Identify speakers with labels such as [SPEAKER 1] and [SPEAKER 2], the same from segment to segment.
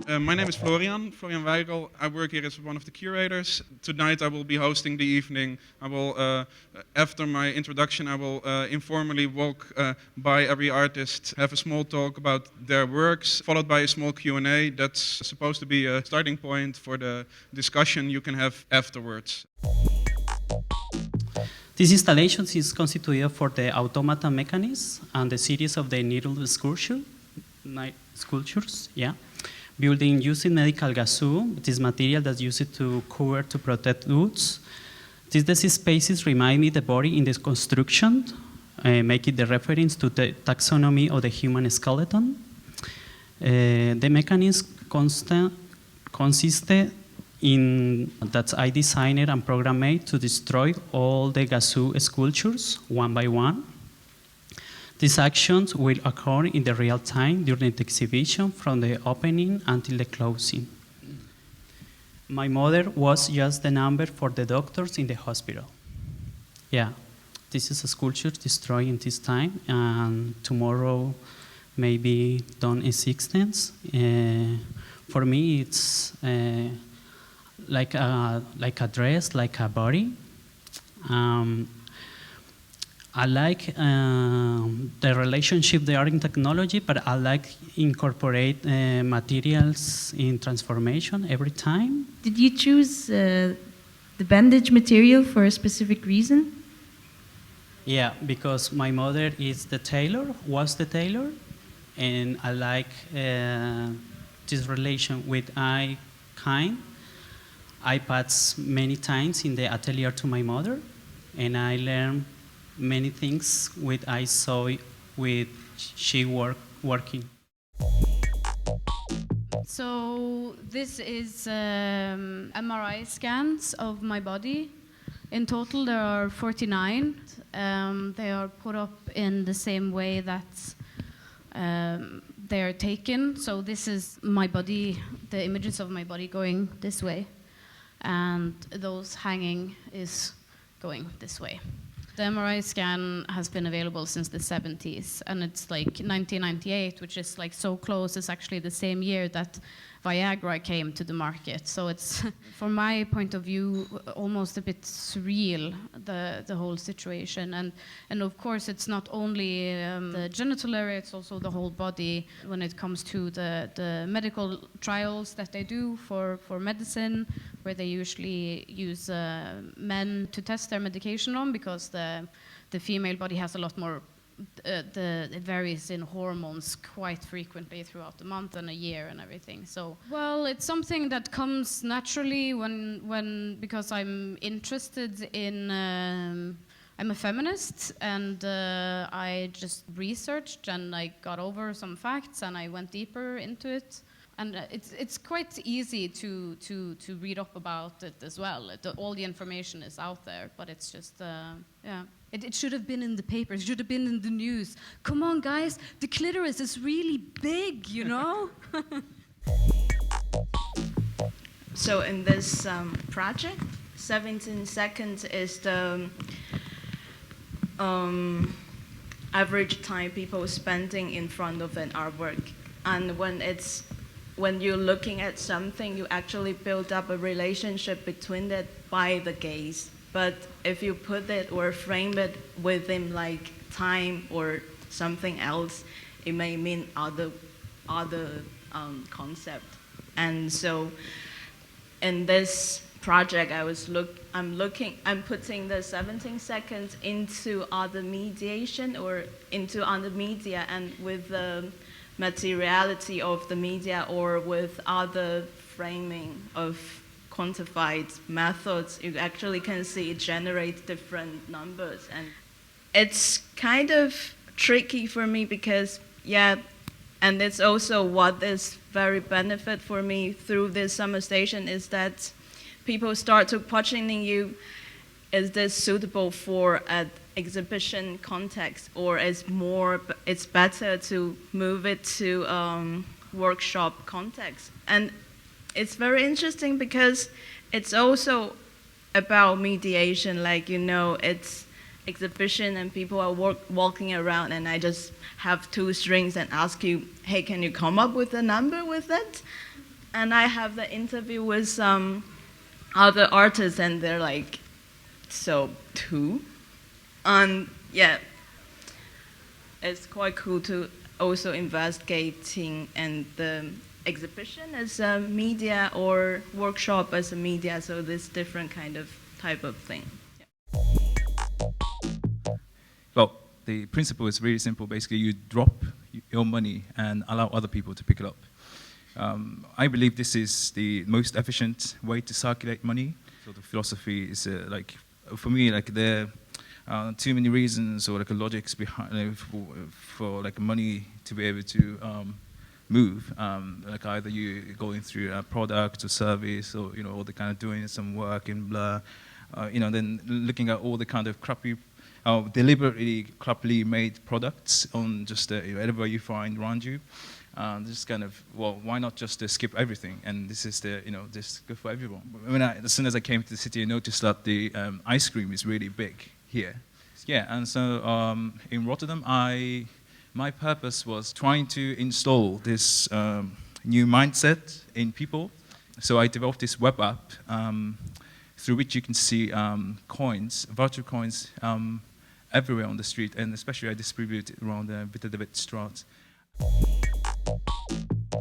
[SPEAKER 1] My name is Florian Weigel. I work here as one of the curators. Tonight I will be hosting the evening. I will, after my introduction, I will informally walk by every artist, have a small talk about their works, followed by a small Q&A. That's supposed to be a starting point for the discussion you can have afterwards.
[SPEAKER 2] This installation is constituted for the automata mechanism and the series of the needle sculptures, building using medical gazoo, this material that's used to cover to protect goods. These spaces remind me the body in this construction, making the reference to the taxonomy of the human skeleton. The mechanism consisted in that I designed and programmed to destroy all the gazoo sculptures one by one. These actions will occur in the real time during the exhibition from the opening until the closing. My mother was just the number for the doctors in the hospital. Yeah, this is a sculpture destroyed in this time, and tomorrow maybe done in existence. For me, it's like a dress, like a body. I like the relationship they are in technology, but I like incorporate materials in transformation every time.
[SPEAKER 3] Did you choose the bandage material for a specific reason?
[SPEAKER 2] Yeah, because my mother was the tailor, and I like this relation with I passed many times in the atelier to my mother, and I learned many things with I saw with she working.
[SPEAKER 4] So this is MRI scans of my body. In total there are 49. They are put up in the same way that they are taken. So this is my body, the images of my body going this way, and those hanging is going this way. The MRI scan has been available since the 70s, and it's like 1998, which is like so close. It's actually the same year that Viagra came to the market. So it's, from my point of view, almost a bit surreal, the whole situation. And of course, it's not only the genital area, it's also the whole body when it comes to the medical trials that they do for medicine, where they usually use men to test their medication on, because the female body has a lot more, it varies in hormones quite frequently throughout the month and a year and everything. So, well, it's something that comes naturally because I'm interested in, I'm a feminist, and I just researched and I got over some facts and I went deeper into it. And it's quite easy to read up about it as well. All the information is out there, but it's just, yeah. It should have been in the papers, it should have been in the news. Come on, guys, the clitoris is really big, you know?
[SPEAKER 5] So in this project, 17 seconds is the average time people spending in front of an artwork. And when you're looking at something, you actually build up a relationship between it by the gaze. But if you put it or frame it within like time or something else, it may mean other concept. And so in this project, I'm putting the 17 seconds into other mediation or into other media, and with the materiality of the media or with other framing of quantified methods, you actually can see it generates different numbers. And it's kind of tricky for me because, yeah, and it's also what is very benefit for me through this summer station is that people start to questioning you, is this suitable for an exhibition context, or it's better to move it to workshop context. And it's very interesting because it's also about mediation, like, you know, it's exhibition and people are walking around and I just have two strings and ask you, hey, can you come up with a number with it? and I have the interview with some other artists, and they're like, so too? And yeah, it's quite cool to also investigating and the exhibition as a media or workshop as a media, so this different kind of type of thing. Yeah.
[SPEAKER 6] Well, the principle is really simple. Basically, you drop your money and allow other people to pick it up. I believe this is the most efficient way to circulate money. So the philosophy is like, for me, like there are too many reasons or like logics behind for like money to be able to move. Like either you going through a product or service, or or the kind of doing some work in blah, then looking at all the kind of crappy, deliberately crappily made products on just whatever you find around you. Just kind of, well, why not just skip everything? And this is just good for everyone. As soon as I came to the city, I noticed that the ice cream is really big here. Yeah, and so in Rotterdam, my purpose was trying to install this new mindset in people. So I developed this web app through which you can see coins, virtual coins, everywhere on the street, and especially I distribute it around the Vida Guzmic.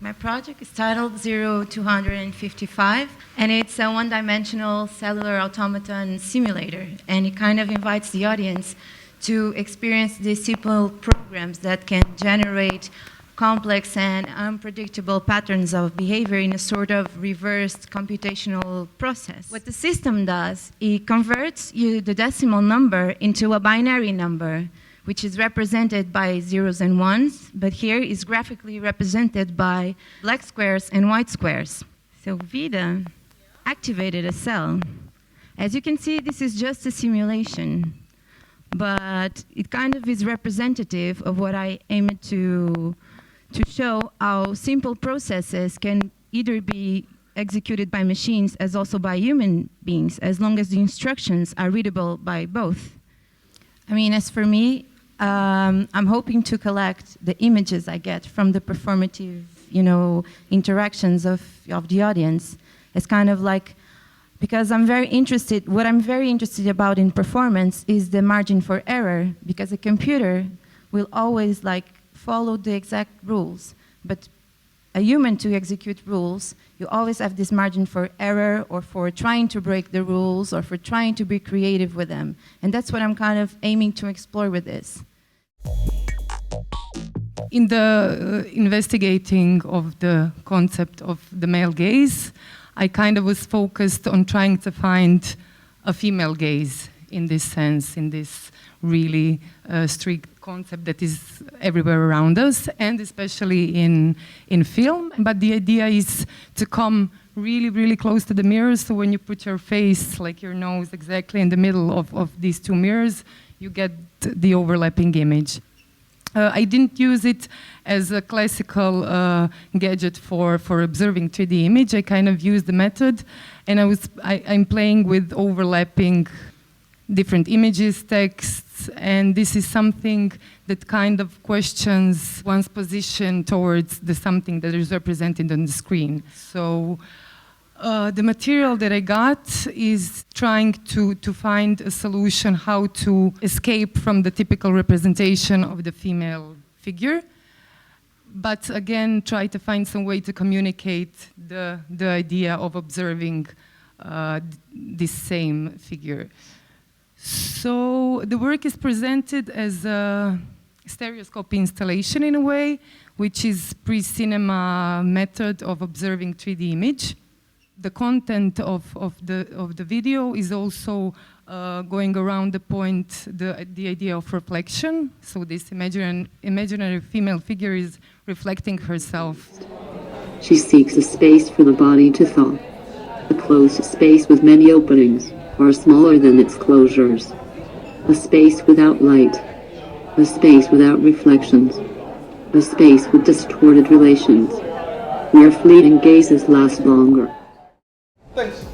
[SPEAKER 7] My project is titled 0255, and it's a one-dimensional cellular automaton simulator, and it kind of invites the audience to experience these simple programs that can generate complex and unpredictable patterns of behavior in a sort of reversed computational process. What the system does, it converts the decimal number into a binary number, which is represented by zeros and ones, but here is graphically represented by black squares and white squares. So Vida activated a cell. As you can see, this is just a simulation, but it kind of is representative of what I aim to show how simple processes can either be executed by machines as also by human beings, as long as the instructions are readable by both. I mean, as for me, I'm hoping to collect the images I get from the performative, interactions of the audience. It's kind of like, because what I'm very interested about in performance is the margin for error, because a computer will always follow the exact rules, but a human to execute rules, you always have this margin for error or for trying to break the rules or for trying to be creative with them. And that's what I'm kind of aiming to explore with this.
[SPEAKER 8] In the investigating of the concept of the male gaze, I kind of was focused on trying to find a female gaze in this sense, in this really strict concept that is everywhere around us, and especially in film. But the idea is to come really, really close to the mirror, so when you put your face, like your nose, exactly in the middle of these two mirrors, you get the overlapping image. I didn't use it as a classical gadget for observing 3D image. I kind of used the method, and I'm playing with overlapping different images, texts, and this is something that kind of questions one's position towards the something that is represented on the screen. So the material that I got is trying to find a solution how to escape from the typical representation of the female figure, but again try to find some way to communicate the idea of observing this same figure. So the work is presented as a stereoscope installation in a way, which is pre-cinema method of observing 3D image. The content of the video is also going around the point, the idea of reflection. So this imaginary female figure is reflecting herself.
[SPEAKER 9] She seeks a space for the body to thaw, a closed space with many openings, far smaller than its closures, a space without light, a space without reflections, a space with distorted relations, where fleeting gazes last longer.
[SPEAKER 1] Thanks.